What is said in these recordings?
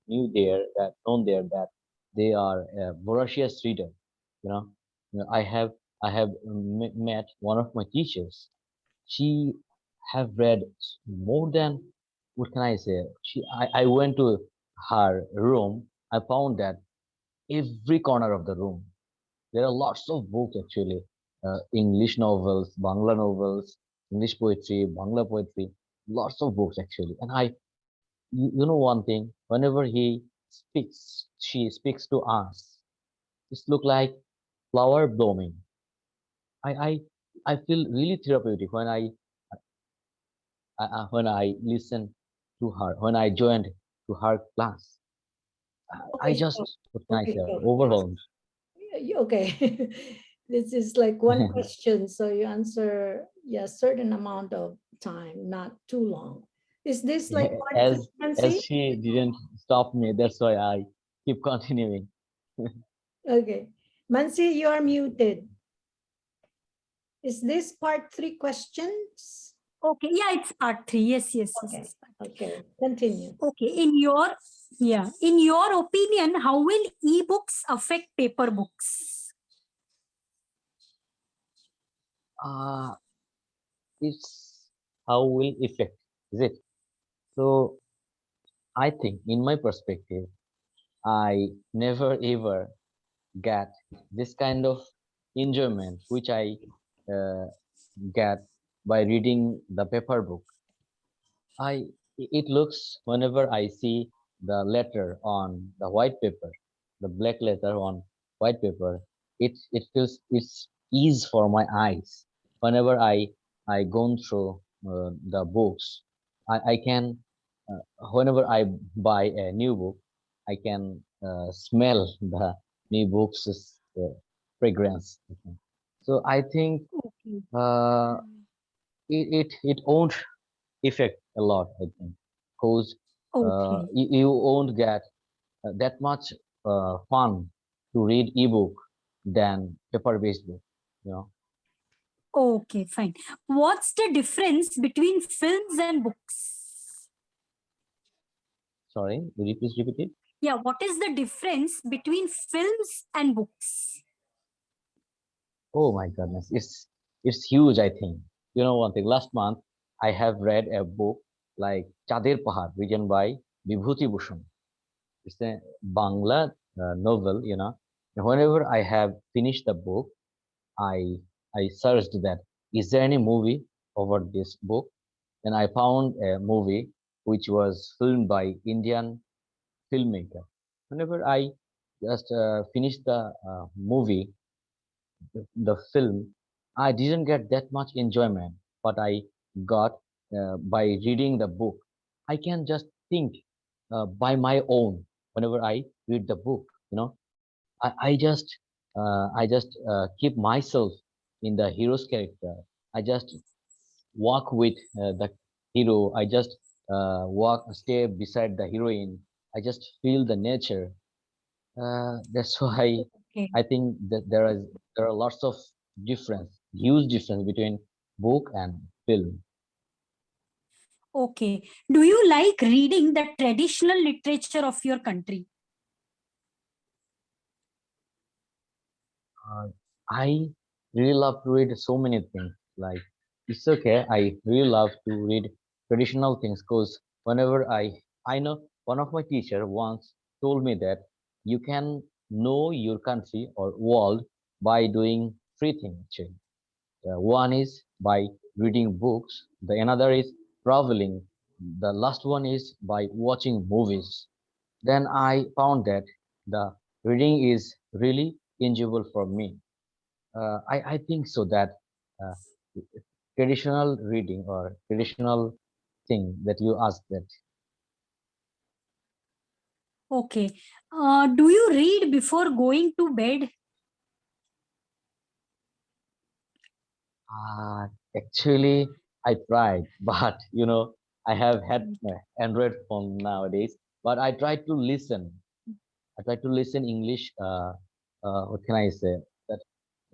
known there that they are a voracious reader. You know, I have met one of my teachers. She have read more than, what can I say? I went to her room. I found that every corner of the room there are lots of books actually. English novels, Bangla novels, English poetry, Bangla poetry, lots of books actually. And you know one thing, whenever she speaks to us, it look like flower blooming. I, I, I feel really therapeutic when I listen to her, when I joined to her class. I Okay, so just, what can I okay, say, so overwhelmed. okay. This is like one question, so you answer, yeah, certain amount of time, not too long. Is this like part three, as Nancy? as she didn't stop me, that's why I keep continuing. Okay. Mansi, you are muted. Is this part three questions? Okay, yeah, it's part three. Yes, yes, yes, Okay. it's part three. Okay. Continue. Okay, in your opinion, how will ebooks affect paper books? uh it's how will affect, is it? So I think in my perspective, I never ever get this kind of enjoyment which I uh, get by reading the paper book. It looks, whenever I see the letter on the white paper, the black letter on white paper, it feels it's ease for my eyes. Whenever I go through the books, I can whenever I buy a new book, I can smell the new book's fragrance. So I think Okay. uh, it won't affect a lot, I think, because Okay. you won't get that much fun to read ebook than paper-based book. You know, Okay, fine. What's the difference between films and books? sorry, will you please repeat it? Yeah, what is the difference between films and books? Oh my goodness, it's huge, I think. You know one thing, last month I have read a book like Chader Pahad, written by Vibhuti Bhushan. It's a Bangla novel, you know. And whenever I have finished the book, I I searched that is there any movie over this book, and I found a movie which was filmed by Indian filmmaker. Whenever I just finished the movie, the film, I didn't get that much enjoyment, but I got by reading the book. I can just think by my own whenever I read the book. You know, I just keep myself in the hero's character. I just walk with the hero. I just stay beside the heroine. I just feel the nature. That's why Okay. I think that there are lots of huge difference between book and film. Okay. Do you like reading the traditional literature of your country? Uh, I really love to read so many things. Like it's okay. I really love to read traditional things because whenever I know one of my teacher once told me that you can know your country or world by doing three things actually. One is by reading books, the another is traveling, the last one is by watching movies. Then I found that the reading is really enjoyable for me. I think so that uh, traditional reading or traditional thing that you asked that Okay. Do you read before going to bed? uh, actually I tried, but I have had Android phone nowadays, but I try to listen. I try to listen English. What can I say? That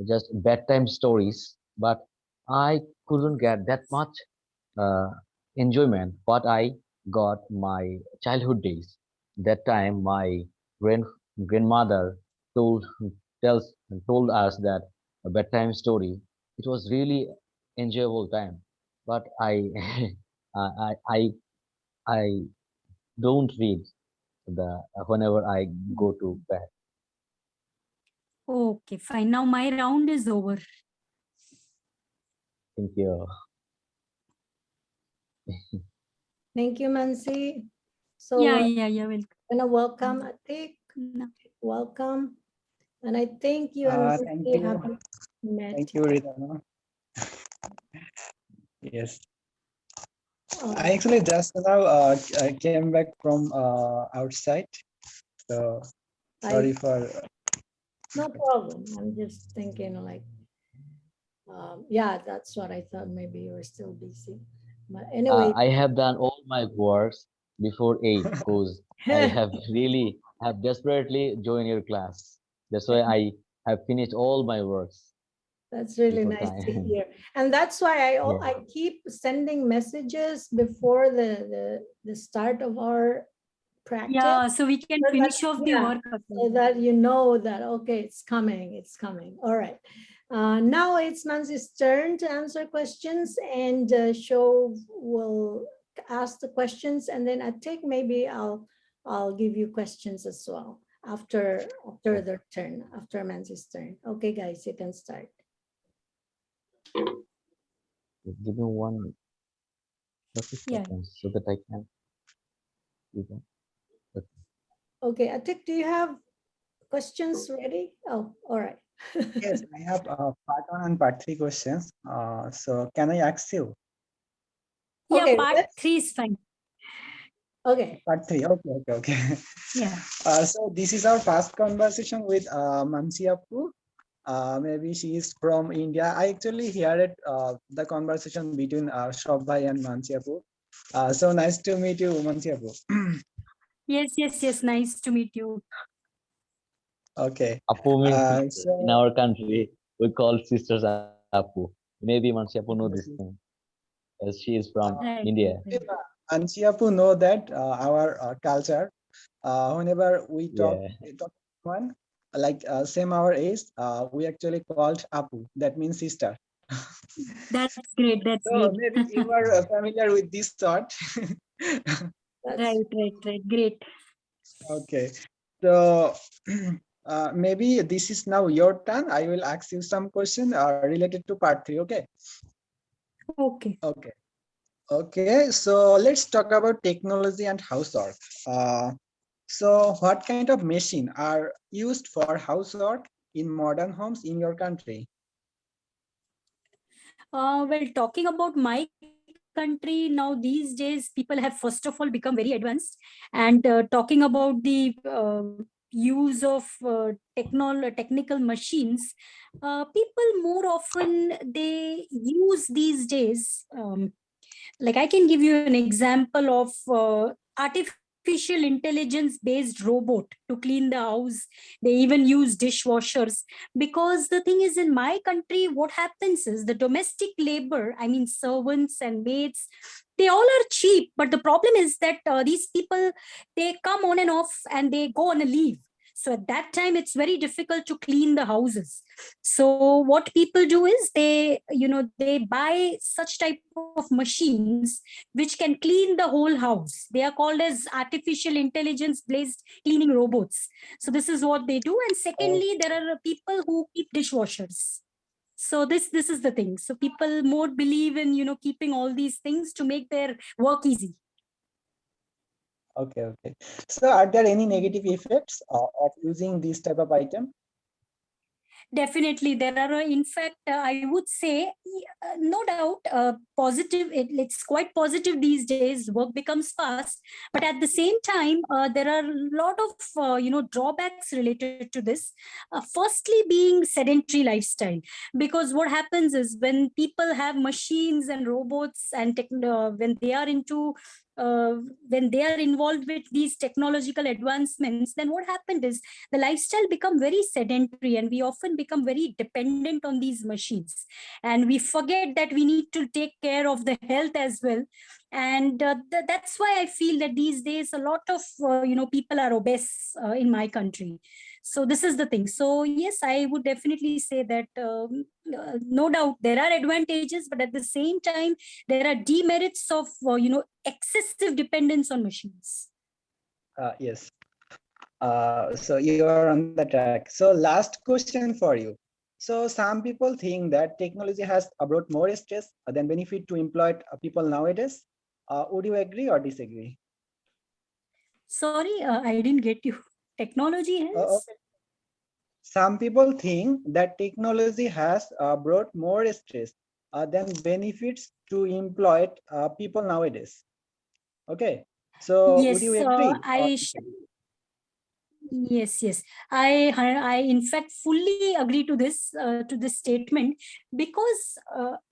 just bedtime stories, but I couldn't get that much uh, enjoyment. What I got my childhood days. That time, my grand grandmother told tells told us that a bedtime story. It was really enjoyable time, but I I I I don't read the whenever I go to bed. Okay, fine. Now my round is over. Thank you. Thank you, Mansi. So Yeah, we're yeah, yeah. Welcome. gonna welcome Atik. No. Welcome. And I think you and Thank Mansi you. haven't met. Thank you, Rita. Yes. I actually just now I came back from outside. So I sorry for. no problem. I'm just thinking like, yeah, that's what I thought. Maybe you were still busy. But anyway, I have done all my works before 8 because I have really have desperately joined your class. That's why I have finished all my works that's really before nice to time. hear. And that's why Yeah. I keep sending messages before the start of our practice. Yeah, so we can So that, finish off the yeah, work. so that you know that, okay, it's coming, it's coming. All right. Now it's Mansi's turn to answer questions, and Shofh will ask the questions, and then I think maybe I'll give you questions as well after their turn, after Mansi's turn. Okay, guys, you can start. Give me 30 Yeah. seconds so that I can do that. Okay. Okay, Atik, do you have questions ready? Oh, all right. Yes, I have part one and part three questions. So can I ask you? Yeah, Okay, part let's, 3 is fine. okay. Part three. Okay, okay, okay. Yeah. So this is our first conversation with Mansi Appu. Maybe she is from India. I actually heard the conversation between Shofh Bhai and Mansi Appu. So nice to meet you, Mansi Appu. Yes, yes, yes. Nice to meet you. Okay. Apu means sister. In So our country, we call sisters Apu. Maybe Mansi Apu know this thing as she is from Right, India. right, right. Mansi Appu know that our culture. Whenever Yeah. we talk to someone like same our age, we actually called Apu. That means sister. That's great. That's So great. maybe you are familiar with this thought. That's Right, right, right. Great. Okay. So maybe this is now your turn. I will ask you some question related to part three. Okay. Okay. Okay. Okay. So let's talk about technology and housework. So what kind of machine are used for housework in modern homes in your country? Well, talking about my country now, these days, people have first of all become very advanced. And talking about the use of technical machines, people more often they use these days. Like I can give you an example of artificial intelligence based robot to clean the house. They even use dishwashers, because the thing is, in my country what happens is the domestic labor, I mean servants and maids, they all are cheap, but the problem is that these people, they come on and off and they go on a leave. So at that time it's very difficult to clean the houses. So what people do is they buy such type of machines which can clean the whole house. They are called as artificial intelligence based cleaning robots. So this is what they do. And Oh, secondly, there are people who keep dishwashers. So this is the thing. So people more believe in keeping all these things to make their work easy. okay, okay. So are there any negative effects of using this type of item? Definitely, there are, in fact, I would say, no doubt, positive. It's quite positive these days. Work becomes fast, but at the same time, there are a lot of drawbacks related to this. Firstly, being sedentary lifestyle, because what happens is when people have machines and robots and when they are into when they are involved with these technological advancements, then what happened is the lifestyle become very sedentary, and we often become very dependent on these machines, and we forget that we need to take care of the health as well. And that's why I feel that these days a lot of people are obese in my country. So this is the thing. So yes, I would definitely say that no doubt there are advantages, but at the same time there are demerits of excessive dependence on machines. Yes. So you are on the track. So last question for you. So some people think that technology has brought more stress than benefit to employed people nowadays. Would you agree or disagree? Sorry, I didn't get you. Technology has. Okay. Some people think that technology has brought more stress than benefits to employed people nowadays. Okay. So would you Yes, agree or I disagree? yes, yes. I in fact fully agree to this statement, because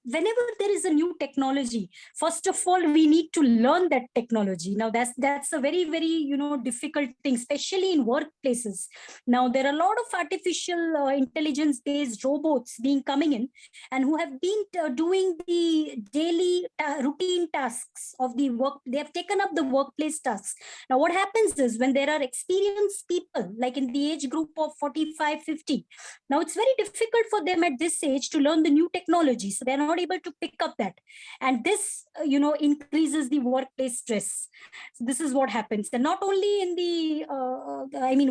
whenever there is a new technology, first of all we need to learn that technology. Now that's a very very difficult thing, especially in workplaces. Now there are a lot of artificial intelligence based robots being coming in, and who have been doing the daily routine tasks of the work. They have taken up the workplace tasks. Now, what happens is when there are experienced people, like in the age group of 45, 50, now it's very difficult for them at this age to learn the new technology. So they're not able to pick up that. And this, increases the workplace stress. So this is what happens. And not only in the,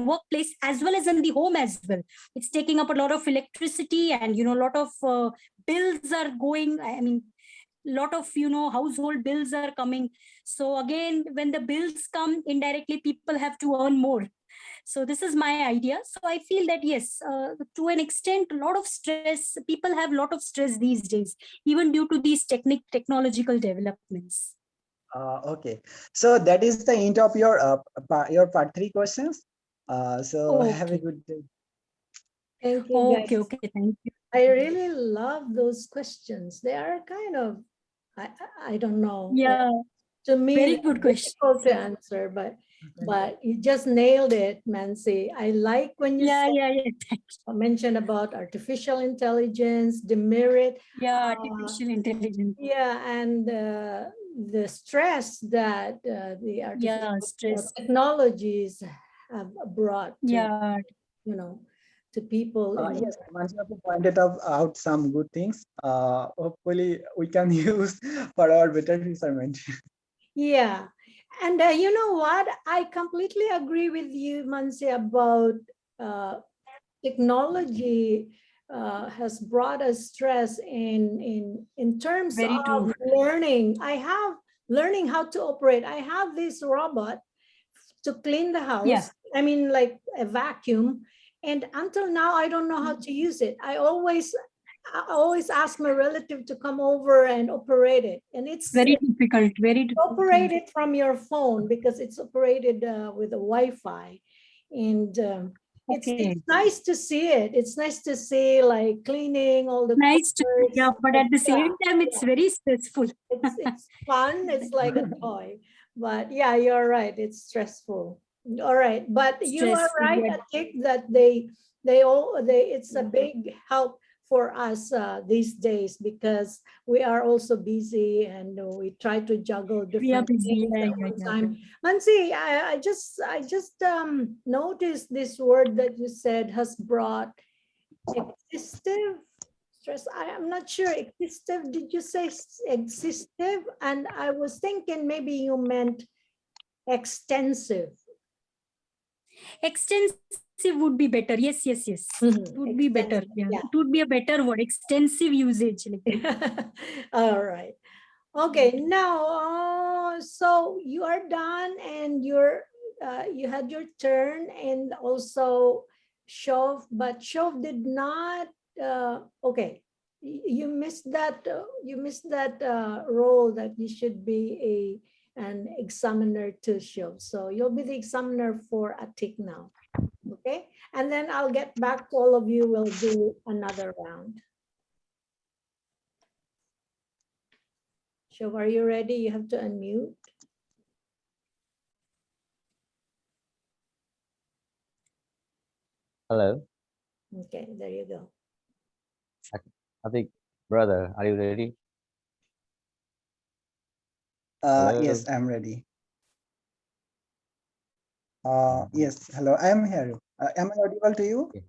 workplace, as well as in the home as well. It's taking up a lot of electricity, and, a lot of bills are going. Lot of household bills are coming. So again, when the bills come, indirectly people have to earn more. So this is my idea. So I feel that yes, to an extent, a lot of stress, people have a lot of stress these days, even due to these technological developments. Okay. So that is the end of your part three questions. So have a Okay, good day. Thank you, okay, guys. okay, thank you. I really love those questions. They are kind of, I don't know. Yeah, To me, very they're good question. difficult to answer, but you just nailed it, Mansi. I like when you Yeah, thank you. mentioned about artificial intelligence, demerit. Yeah, artificial intelligence. Yeah, and the stress that the artificial Yeah, stress. technologies have brought to, Yeah, you know, to people in. Yes, Mansi pointed out some good things. Hopefully we can use for our better measurement. Yeah. And you know what? I completely agree with you, Mansi, about uh, technology has brought us stress in terms very of true. learning. I have learning how to operate. I have this robot to clean the Yeah, house. I mean, like a vacuum. And until now, I don't know how to use it. I always ask my relative to come over and operate it. And it's very difficult, very difficult. operated from your phone because it's operated with a Wi-Fi, and it's Okay. nice to see it. It's nice to see like cleaning all the Nice to, corners. yeah, but at the same time, it's Yeah, very stressful. it's fun. It's like a toy, but yeah, you're right. It's stressful. All right, but you are Stressful, right, yeah. Atik, that they it's a big help for us these days because we are also busy and we try to juggle We are different busy. things Yeah, at yeah, one yeah. time. Mansi, I just noticed this word that you said has brought existing stress. I am not sure. Existing, did you say existing? And I was thinking maybe you meant extensive. Extensive would be better. Yes, yes, yes. It would be better. Extensive, Yeah, yeah. it would be a better word. Extensive usage. All right. Okay, now, so you are done and you had your turn, and also Shofh, but Shofh did not, okay, you missed that role that you should be an examiner to Shofh. So you'll be the examiner for Atik now, okay? And then I'll get back to all of you. We'll do another round. Shofh, are you ready? You have to unmute. Hello, Okay, there you go. Atik, brother, are you ready? Hello. Yes, I'm ready. Yes, hello, I am here. Am I audible to you? Okay.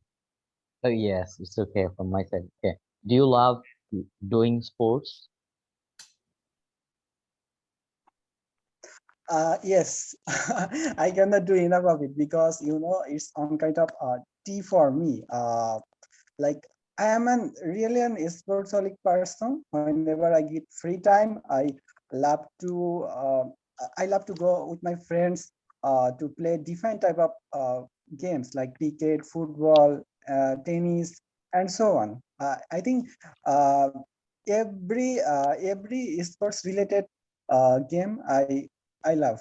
Oh, yes, it's okay from my side. Okay. Do you love doing sports? Yes, I cannot do enough of it because it's on kind of tea for me. Like I am really an sportsaholic person. Whenever I get free time, love to uh, I love to go with my friends to play different type of games like cricket, football, tennis, and so on. I think uh, every sports related game I love.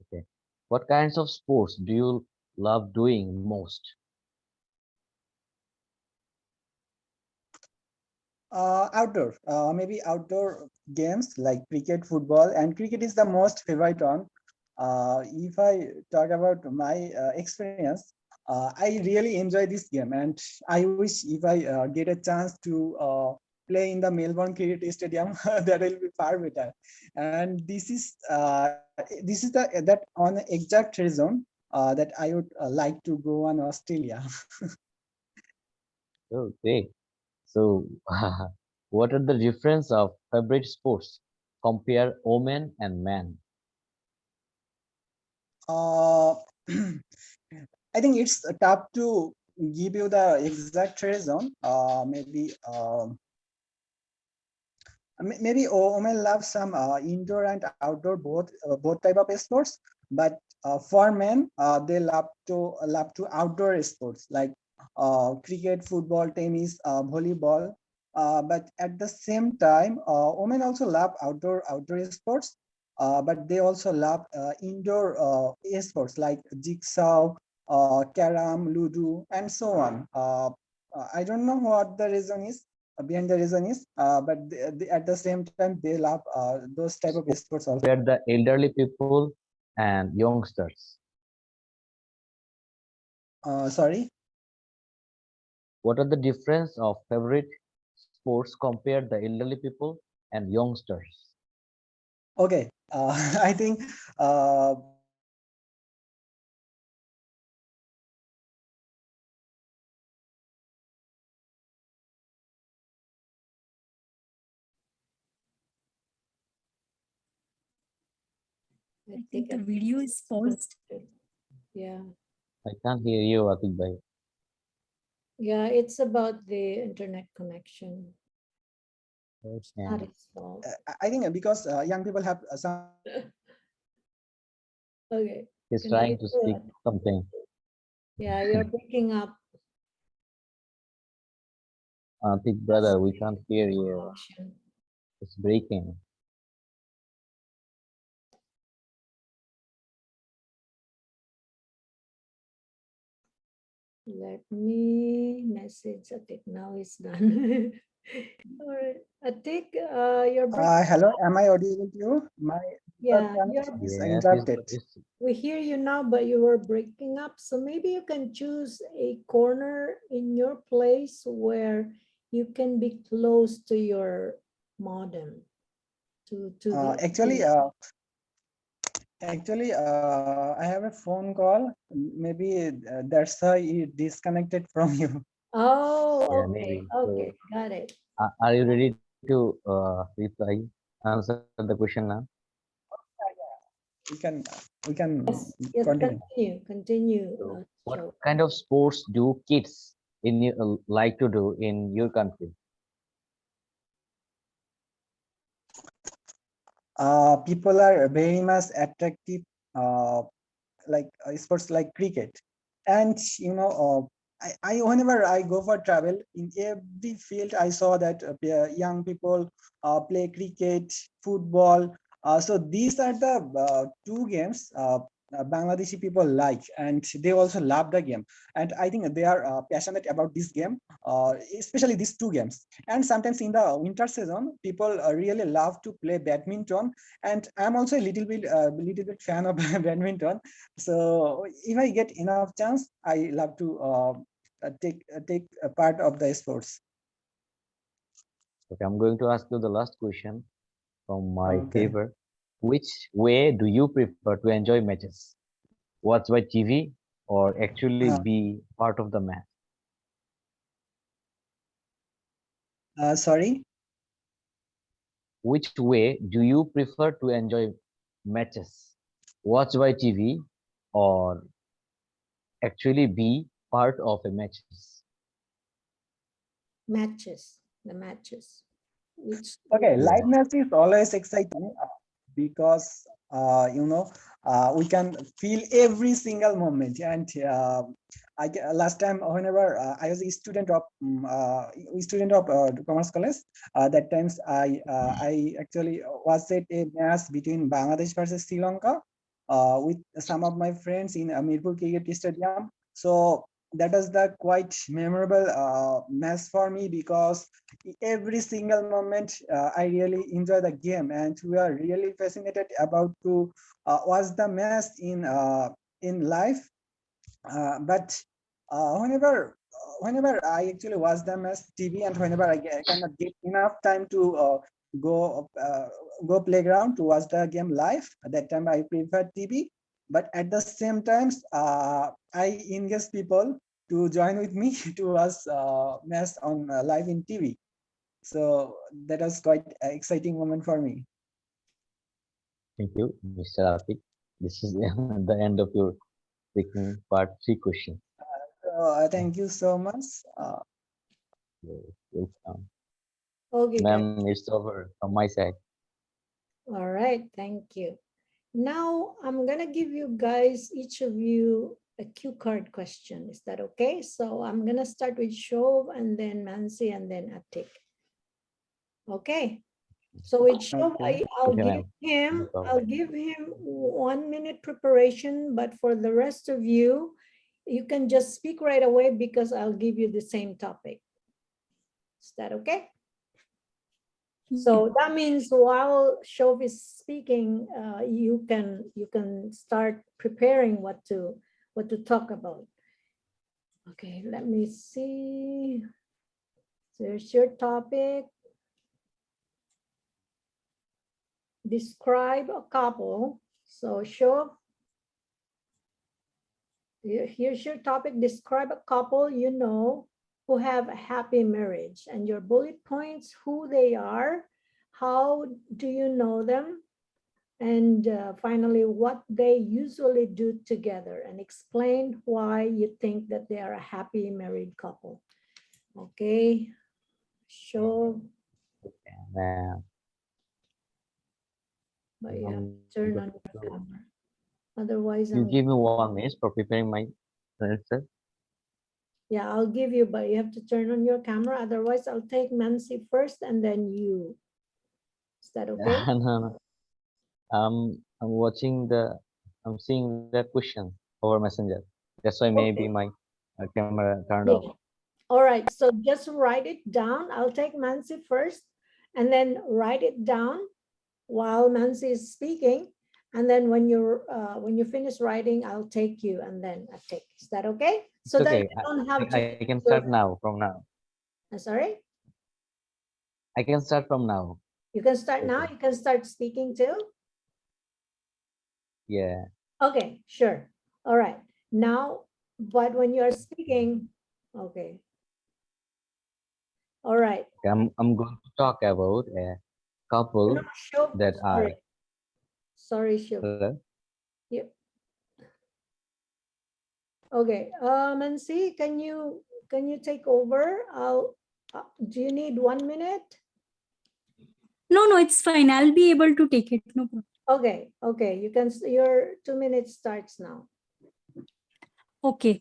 Okay. What kinds of sports do you love doing most? Outdoor, maybe outdoor games like cricket, football, and cricket is the most favorite one. If I talk about my experience, I really enjoy this game, and I wish if I get a chance to play in the Melbourne Cricket Stadium, that will be far better. And this is that on exact reason that I would like to go on Australia. Oh, great. So, what are the difference of favorite sports? Compare women and men. Uh, I think it's tough to give you the exact reason. Maybe maybe women love some indoor and outdoor both type of sports, but for men they love to outdoor sports like cricket, football, tennis, volleyball. But at the same time, women also love outdoor sports, but they also love indoor sports like jigsaw, carom, ludo, and so on. I don't know what the reason is behind the reason is, but at the same time they love those type of sports also. Compare the elderly people and youngsters. Sorry. What are the difference of favorite sports compare the elderly people and youngsters? Okay. I think I I think think the video is paused. yeah. I can't hear you, Atik bhai. Yeah, it's about the internet connection. It's Okay. not his fault. I think because young people have some Okay. He's Can I, trying to speak something. yeah, you're breaking up Atik brother, we can't hear you. connection. It's breaking. Let me message Atik. Now it's done. All right. Atik, you're breaking. hello, am I audible to you? My Yeah, connection is Yes, interrupted. we hear you now, but you were breaking up. So maybe you can choose a corner in your place where you can be close to your modem, to the Actually, internet. I have a phone call. Maybe that's why it disconnected from you. Oh, Yeah, okay, maybe. okay, So, got it. are you ready to reply, answer the question now? We can we can Yes, yes, continue. continue, So, what Shofh. kind of sports do kids in your, like to do in your country? People are very much attractive like sports like cricket, and I whenever I go for travel in every field I saw that young people play cricket, football. So these are the two games Bangladeshi people like, and they also love the game, and I think they are passionate about this game, especially these two games. And sometimes in the winter season people really love to play badminton, and I'm also a little bit fan of badminton. So if I get enough chance, I love to take a part of the sports. Okay, I'm going to ask you the last question from my Okay. favor. Which way do you prefer to enjoy matches? Watch by TV or actually Uh, be part of the match? Sorry. Which way do you prefer to enjoy matches? Watch by TV or actually be part of a matches? Matches, the matches. Which Okay, Yeah. live match is always exciting because we can feel every single moment. And last time, whenever I was a student of commerce college, that times I actually was at a match between Bangladesh versus Sri Lanka with some of my friends in Mirpur Cricket Stadium. So that was the quite memorable match for me because every single moment I really enjoy the game, and we are really fascinated about to watch the match in live. But whenever I actually watch them as TV, and whenever cannot get enough time to go go playground to watch the game live, at that time I prefer TV. But at the same times, I engage people to join with me to watch match on live in TV. So that was quite an exciting moment for me. Thank you, Mr. Atik. This is the end of your speaking part three question. So, thank you so much. Welcome. Okay, guys. Ma'am, it's over from my side. All right, thank you. Now I'm gonna give you guys, each of you, a cue card question. Is that okay? So I'm gonna start with Shov and then Mansi and then Atik. Okay. So with Shov, Okay. I'll Okay, give ma'am. No him, problem. I'll give him 1 minute preparation, but for the rest of you, you can just speak right away because I'll give you the same topic. Is that okay? So that means while Shov is speaking, you can start preparing what to talk about. Okay, let me see. So here's your topic. Describe a couple. So Shov, here's your topic. Describe a couple you know who have a happy marriage, and your bullet points, who they are, how do you know them, and finally, what they usually do together, and explain why you think that they are a happy married couple. Okay, show, Ma'am, but you have I'm to turn good on to your go. camera. Otherwise, You give me 1 minute for preparing my answer. yeah, I'll give you, but you have to turn on your camera. Otherwise, I'll take Mansi first and then you. Is that okay? No, no. I'm watching I'm seeing the question over Messenger. That's why maybe Okay. my camera turned Yeah. off. All right. So just write it down. I'll take Mansi first and then write it down while Mansi is speaking. And then when you finish writing, I'll take you and then I take. Is that okay? It's So that okay. you don't have to. I can start now. From now, Sorry. I can start from now. You can start now. Okay. You can start speaking too. Yeah. Okay, sure. All right. Now, but when you are speaking, okay. All right. I'm going to talk about a No, couple Shop, that sorry. Sorry, Shop. Hello? Yep. Okay. Mansi, can you take over? Do you need 1 minute? No, it's fine. I'll be able to take it. No problem. Okay, okay. Your 2 minutes starts now. Okay.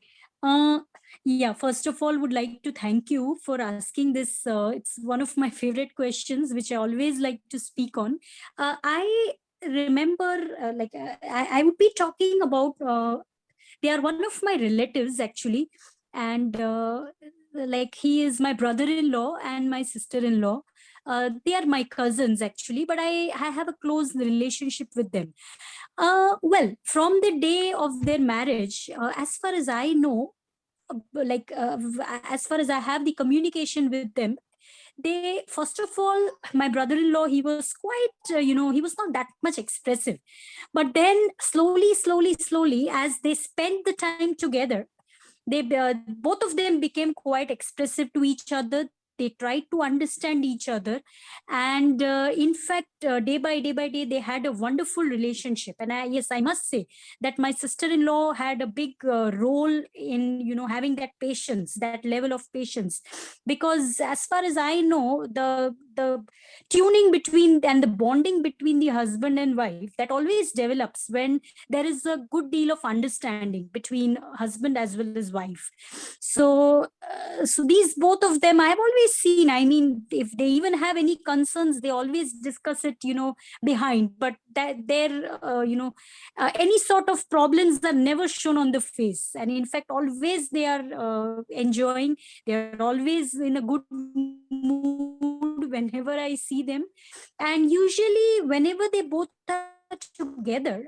Yeah, first of all, would like to thank you for asking this. It's one of my favorite questions, which I always like to speak on. I remember, I would be talking about, they are one of my relatives actually. And like he is my brother-in-law and my sister-in-law. They are my cousins actually, but I have a close relationship with them. Well, from the day of their marriage, as far as I know, as far as I have the communication with them, they, first of all, my brother-in-law, he was quite, he was not that much expressive. But then slowly, as they spent the time together, they both of them became quite expressive to each other. They tried to understand each other, and in fact, day by day they had a wonderful relationship. And yes, I must say that my sister-in-law had a big role in having that patience, that level of patience. Because as far as I know, the tuning between and the bonding between the husband and wife, that always develops when there is a good deal of understanding between husband as well as wife. So these both of them, I've always seen, I mean, if they even have any concerns, they always discuss it behind. But that their any sort of problems are never shown on the face, and in fact always they are enjoying, they are always in a good mood whenever I see them. And usually whenever they both are together,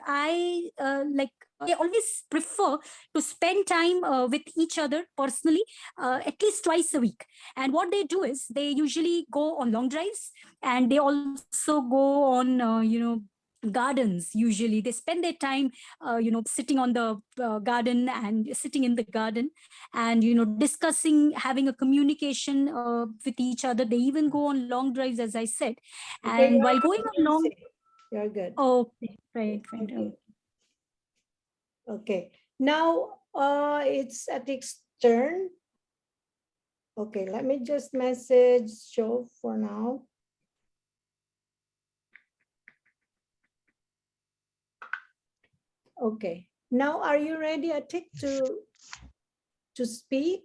they always prefer to spend time with each other personally, at least twice a week. And what they do is they usually go on long drives, and they also go on gardens. Usually they spend their time sitting on the garden and sitting in the garden, and discussing, having a communication with each other. They even go on long drives, as I said. Okay, And you're while going good, on long, Mansi. You're good. okay, right. Okay. Okay. Now it's Atik's turn. Okay, let me just message Shofh for now. Okay. Now, are you ready, Atik, to speak?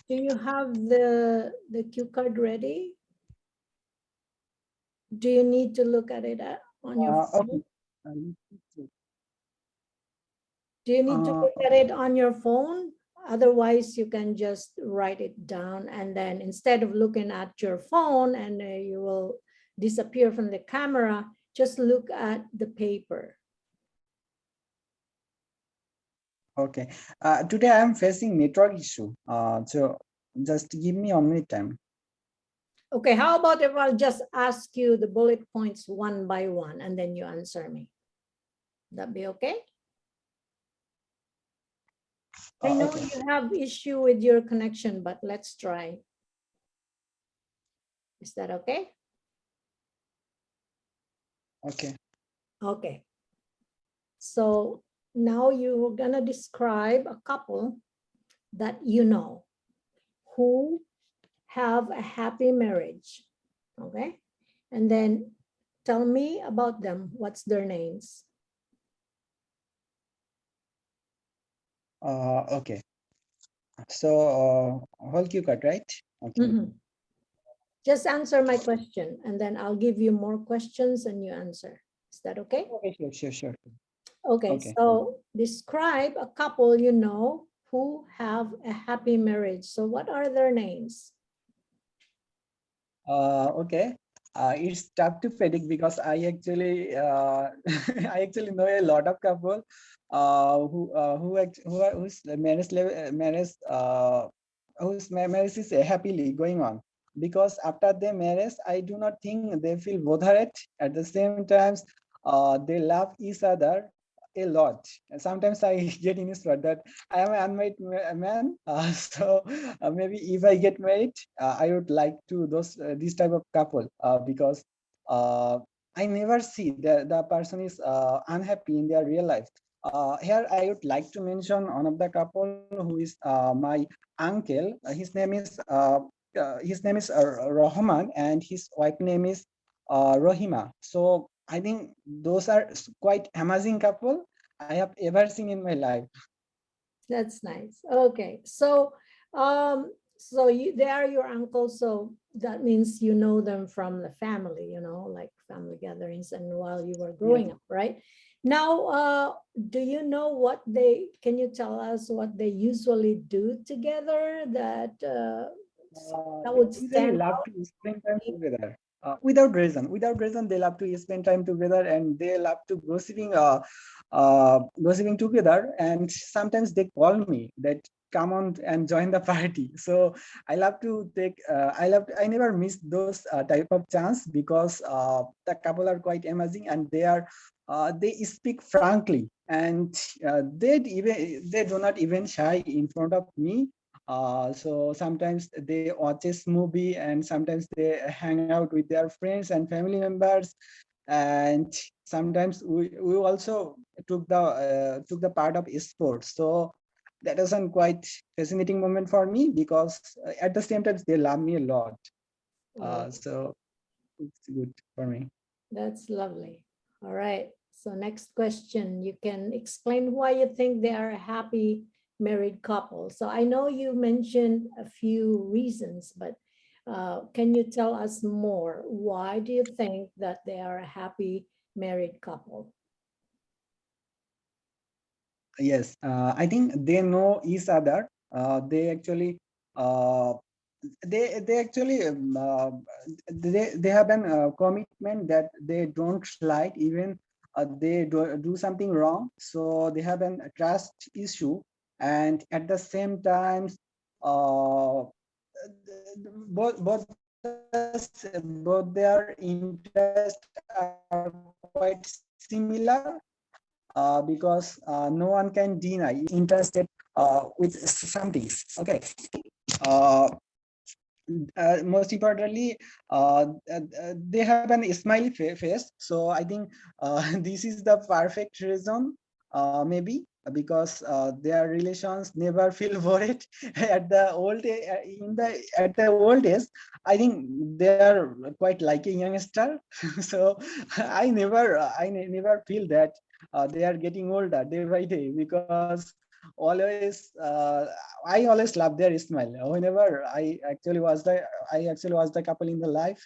Do you have the cue card ready? Do you need to look at it on your phone? Okay. Do you need to look at it on your phone? Otherwise, you can just write it down, and then instead of looking at your phone and you will disappear from the camera, just look at the paper. Okay. Today I am facing network issue. So just give me a minute time. Okay, how about if I'll just ask you the bullet points one by one and then you answer me? That be okay? I know Okay. you have issue with your connection, but let's try. Is that okay? Okay. Okay. So now you're gonna describe a couple that you know who have a happy marriage, okay? And then tell me about them. What's their names? Okay. So whole cue card, right? Okay. Mhm. Just answer my question, and then I'll give you more questions and you answer. Is that okay? Okay, sure. Okay, Okay. so describe a couple you know who have a happy marriage. So what are their names? Okay. It's tough to predict because I actually I actually know a lot of couple whose marriage is happily going on, because after their marriage I do not think they feel bothered. At the same times, they love each other a lot. And sometimes I get inspired that I am an unmarried man, so maybe if I get married, I would like to this type of couple, because I never see the person is unhappy in their real life. Here I would like to mention one of the couple who is my uncle. His name is Rahman, and his wife name is Rohima. So I think those are quite amazing couple I have ever seen in my life. That's nice. Okay, so they are your uncles, so that means you know them from the family, like family gatherings and while you were growing Yes. up, right? Now, do you know can you tell us what they usually do together that that They would usually stand love out? to spend time together. Without reason. Without reason, they love to spend time together, and they love to gossiping together. And sometimes they call me that come on and join the party. So I love to take, I never miss those type of chance, because the couple are quite amazing, and they speak frankly, and they do not even shy in front of me. So sometimes they watches movie, and sometimes they hang out with their friends and family members, and sometimes we also took the part of sports. So that is a quite fascinating moment for me, because at the same time they love me a lot. Oh, So it's good for me. that's lovely. All right. So next question, you can explain why you think they are a happy married couple. So I know you mentioned a few reasons, but can you tell us more? Why do you think that they are a happy married couple? Yes, I think they know each other. They actually uh, they actually they have an commitment that they don't slide even they do something wrong. So they have a trust issue, and at the same time, uh, both their interests are quite similar, because no one can deny each other is interested with some things. Okay. Uh, Most importantly, they have an smiley face. So I think this is the perfect reason, maybe because their relations never feel worried at the at the old age. I think they are quite like a youngster. So I never feel that they are getting older day by day, because always I always love their smile. Whenever I actually was the couple in the life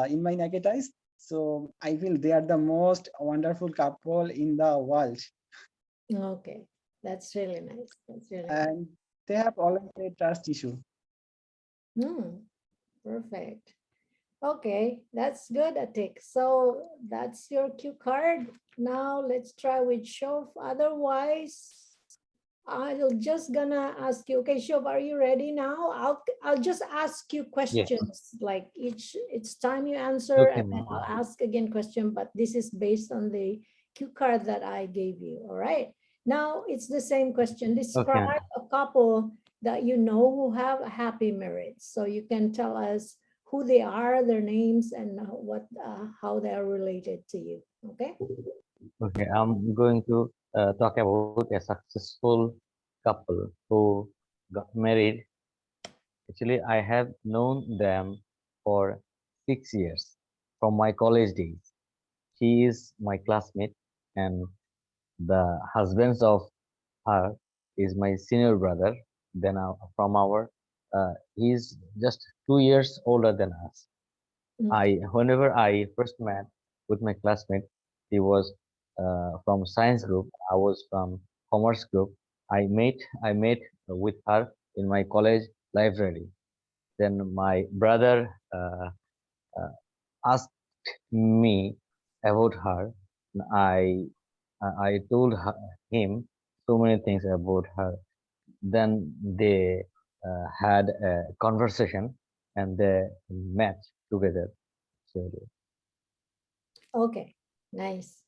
in my naked eyes. So I feel they are the most wonderful couple in the world, Okay, that's really nice. That's really nice. and they have always a trust issue. Perfect. Okay, that's good, Atik. So that's your cue card. Now let's try with Shofh. Otherwise, I'll just gonna ask you. Okay, Shofh, are you ready now? I'll just ask you Yes. questions. Like each time you answer, Okay, and then ma'am. I'll ask again question. But this is based on the cue card that I gave you. All right. Now it's the same question. Okay. Describe a couple that you know who have a happy marriage. So you can tell us who they are, their names, and what how they are related to you. Okay. Okay. I'm going to talk about a successful couple who got married. Actually, I have known them for 6 years from my college days. He is my classmate, and the husbands of her is my senior brother. Then from our, he's just 2 years older than us. Okay. Whenever I first met with my classmate, he was from science group. I was from commerce group. I met with her in my college library. Then my brother uh, asked me about her. I told him so many things about her. Then they had a conversation and they met together. So, Okay. Nice.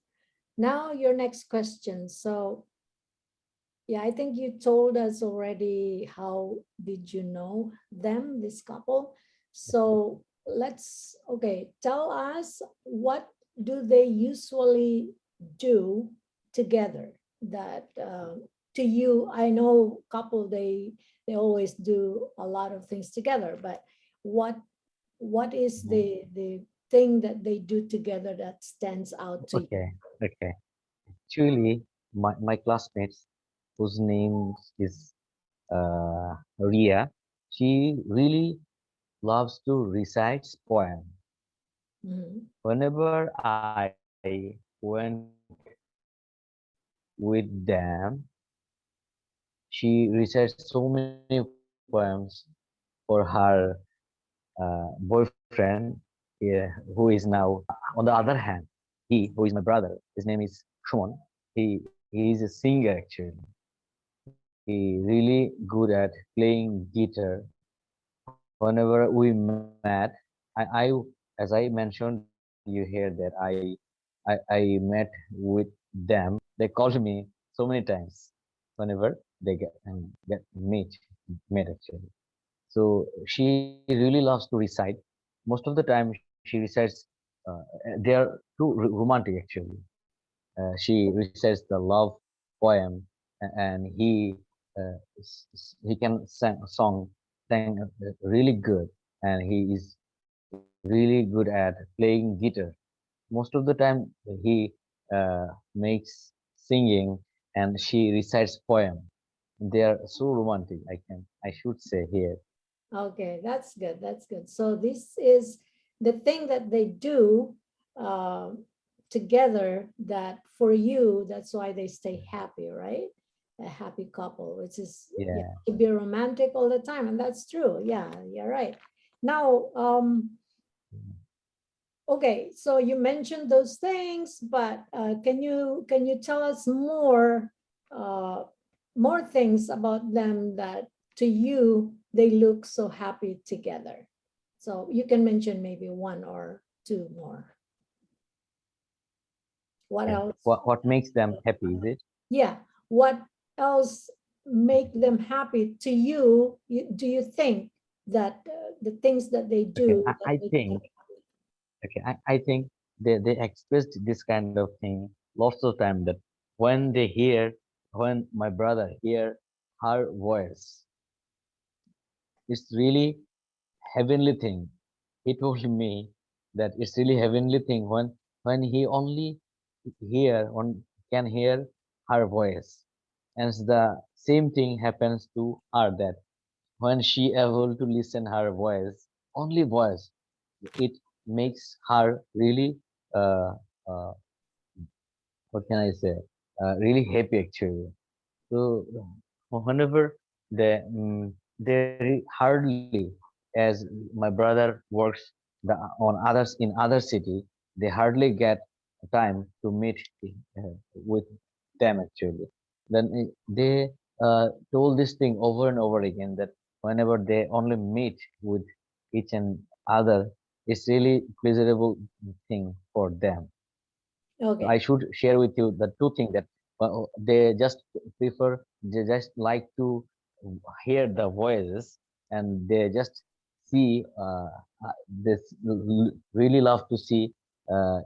Now your next question. So yeah, I think you told us already how did you know them, this couple. So okay, tell us what do they usually do together that to you, I know couple, they always do a lot of things together, but what what is mhm. the thing that they do together that stands out to you? Okay, okay. Actually, my classmates, whose name is Ria, she really loves to recite poems. Mhm. Whenever I went with them, she recites so many poems for her boyfriend, yeah, who is now. On the other hand, he, who is my brother, his name is Shuman. He is a singer actually. he really good at playing guitar. Whenever we met, I as I mentioned you here that I met with them. They called me so many times whenever they get meet actually. So she really loves to recite. Most of the time she recites. Uh, they are too romantic actually. She recites the love poem, and he can sing a song, sing really good, and he is really good at playing guitar. Most of the time he makes singing, and she recites poem. They are so romantic. I should say here. Okay, that's good. That's good. So this is the thing that they do uh, together that for you, that's why they stay happy, right? A happy couple, which is yeah, Yeah. to be romantic all the time. And that's true. Yeah, you're right. Now, okay, so you mentioned those things, but can you tell us uh, more things about them that to you they look so happy together? So you can mention maybe one or two more. What Okay. else? What makes them happy? Is it? Yeah, what else make them happy to you? Do you think that the things that they Okay. do that I make them think. Okay. I think they expressed this kind of thing lots of time that when my brother hear her voice, it's really heavenly thing. He told me that it's really heavenly thing when he only one can hear her voice, and the same thing happens to her that when she able to listen her voice, only voice, it makes her really uh, uh, what can I say, really happy actually. So whenever they hardly, as my brother works in other city, they hardly get time to meet with them actually. Then they told this thing over and over again that whenever they only meet with each and other, it's really pleasurable thing for them. So I okay? should share with you the two things that they just like to hear the voices, and they just see this really love to see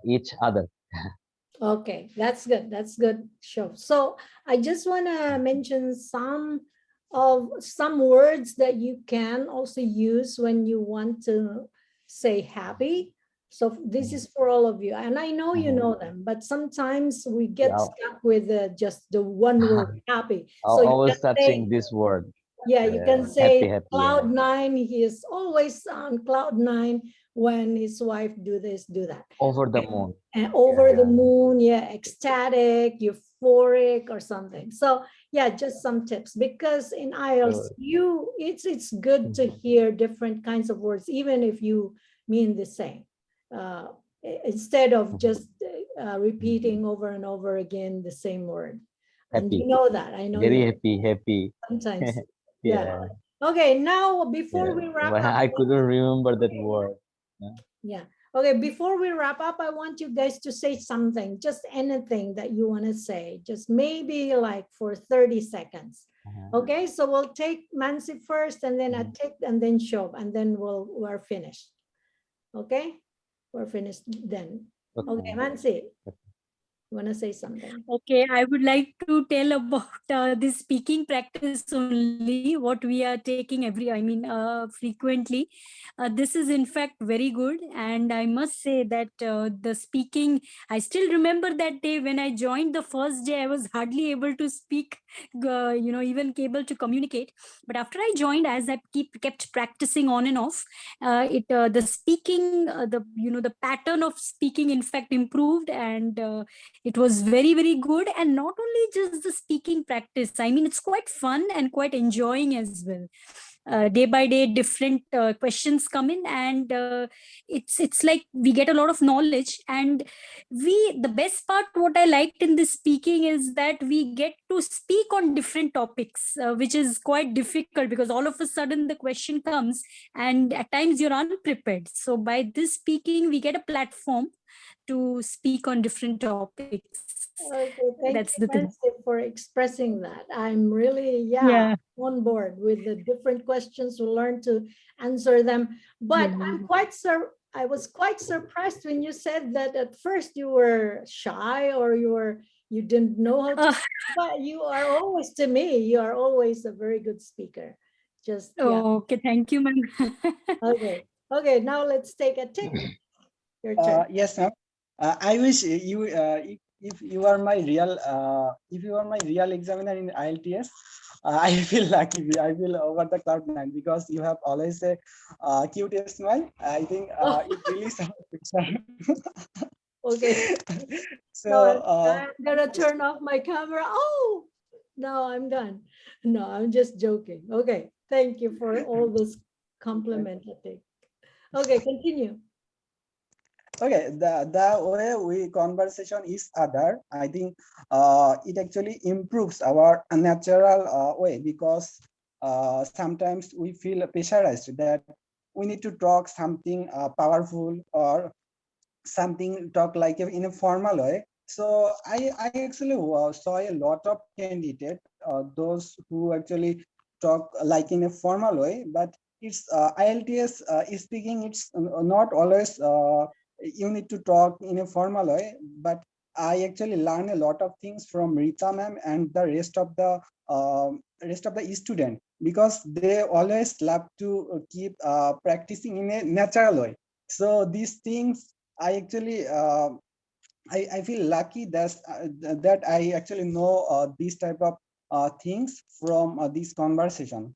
each other. Okay, that's good. That's good. Sure. So I just want to mention some words that you can also use when you want to say happy. So this Mhm. is for all of you, and I know you Mhm. know them, but sometimes we get Yeah, stuck with just the one word happy. So you can always say touching this word. yeah, you Yeah, can happy, say happy. Yeah, cloud 9. He is always on cloud 9 when his wife do this, do that. over the moon. And Yeah, over the yeah. moon, yeah, ecstatic, euphoric, or something. So yeah, just some tips because in IELTS, Sure. it's good to Mhm. hear different kinds of words, even if you mean the same. Uh, Instead of Mhm. just repeating over and over again the same word. And you Happy, know that. I know very you happy, happy. sometimes. Yeah. Yeah, Okay, now before yeah. we wrap But up, I couldn't remember that word. Yeah. yeah. Okay, before we wrap up, I want you guys to say something, just anything that you want to say, just maybe like for 30 seconds. Uh-huh. Okay, so we'll take Mansi first and then Mhm. Atik and then Shofh, and then we're finished. Okay, we're finished then. Okay, Okay. Mansi, you want to say something? Okay, I would like to tell about this speaking practice only, what we are taking frequently. This is in fact very good, and I must say that the speaking, I still remember that day when I joined the first day, I was hardly able to speak, even able to communicate. But after I joined, as I kept practicing on and off, it the speaking, the pattern of speaking, in fact, improved, and it was very, very good. And not only just the speaking practice, I mean, it's quite fun and quite enjoying as well. day by day different questions come in, and it's like we get a lot of knowledge. And the best part what I liked in this speaking is that we get to speak on different topics, which is quite difficult because all of a sudden the question comes and at times you're unprepared. So by this speaking we get a platform to speak on different topics. Okay, thank That's you, the thing. Mansi, for expressing that. I'm really, Yeah. on board with the different questions. We learn to answer them. But I was quite surprised when you said that at first you were shy or you didn't know how to, Uh, but you are always, to me, you are always a very good speaker. Just, okay, thank you, ma'am. Okay. Okay, now let's take a tick. Your turn. Yes, ma'am. I wish you, if you are my real, examiner in IELTS, I feel lucky. I feel over the cloud nine because you have always a cute smile. I think it really sounds Okay. So No, I'm gonna turn off my camera. Oh, no, I'm done. No, I'm just joking. Okay, thank you for all this compliment, Atik. Okay, continue. okay, the way we conversation is other, I think it actually improves our natural way, because sometimes we feel pressurized that we need to talk something powerful or something talk like in a formal way. So I actually saw a lot of candidates, those who actually talk like in a formal way, but it's IELTS is speaking, it's not always you need to talk in a formal way, but I actually learn a lot of things from Rita ma'am and the rest of the student, because they always love to keep practicing in a natural way. So these things I actually I feel lucky that I actually know these type of things from this conversation.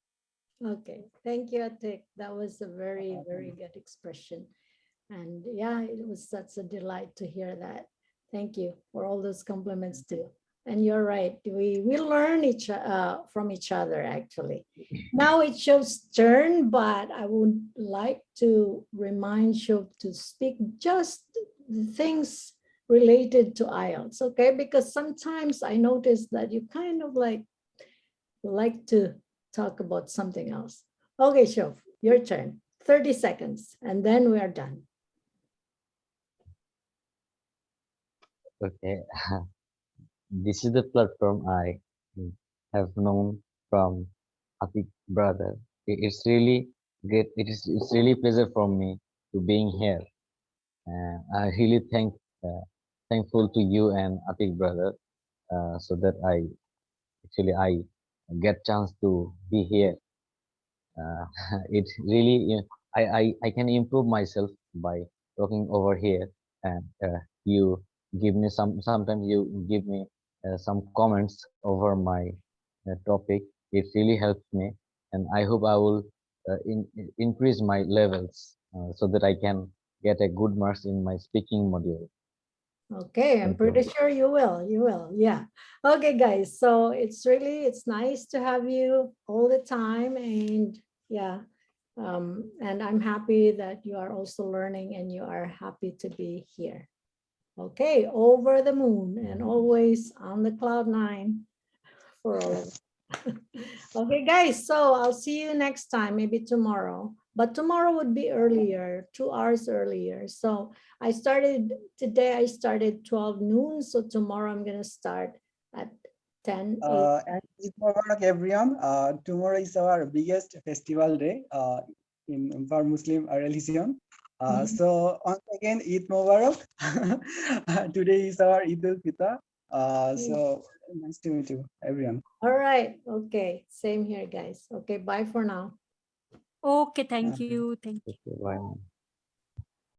Okay, thank you, Atik. That was a very, very good expression. And yeah, it was such a delight to hear that. Thank you for all those compliments too. And you're right, we learn from each other actually. Now it's Shof's turn, but I would like to remind Shof to speak just the things related to IELTS, okay? Because sometimes I notice that you kind of like to talk about something else. Okay, Shof, your turn. 30 seconds, and then we are done. Okay. This is the platform I have known from Atik brother. It's really great. It's really pleasure for me to being here. I really thankful to you and Atik brother, so that I get chance to be here. Uh, it really, I can improve myself by talking over here, and you give me sometimes you give me some comments over my topic. It really helps me, and I hope I will increase my levels, so that I can get a good marks in my speaking module. Okay, I'm Thank you. pretty sure you will. You will. Yeah. Okay, guys. So it's nice to have you all the time. And yeah. And I'm happy that you are also learning and you are happy to be here. Okay, over the moon and always on the cloud nine for all of us. Okay, guys, so I'll see you next time, maybe tomorrow. But tomorrow would be earlier, 2 hours earlier. So today I started 12 noon. So tomorrow I'm going to start at 10, 8. And Eid Mubarak, everyone. Tomorrow is our biggest festival day in for Muslim religion. So once again, Eid Mubarak. Today is our Eid al-Fitr. So nice to meet you, everyone. All right. Okay. Same here, guys. Okay. Bye for now. Okay, thank you. Okay, bye.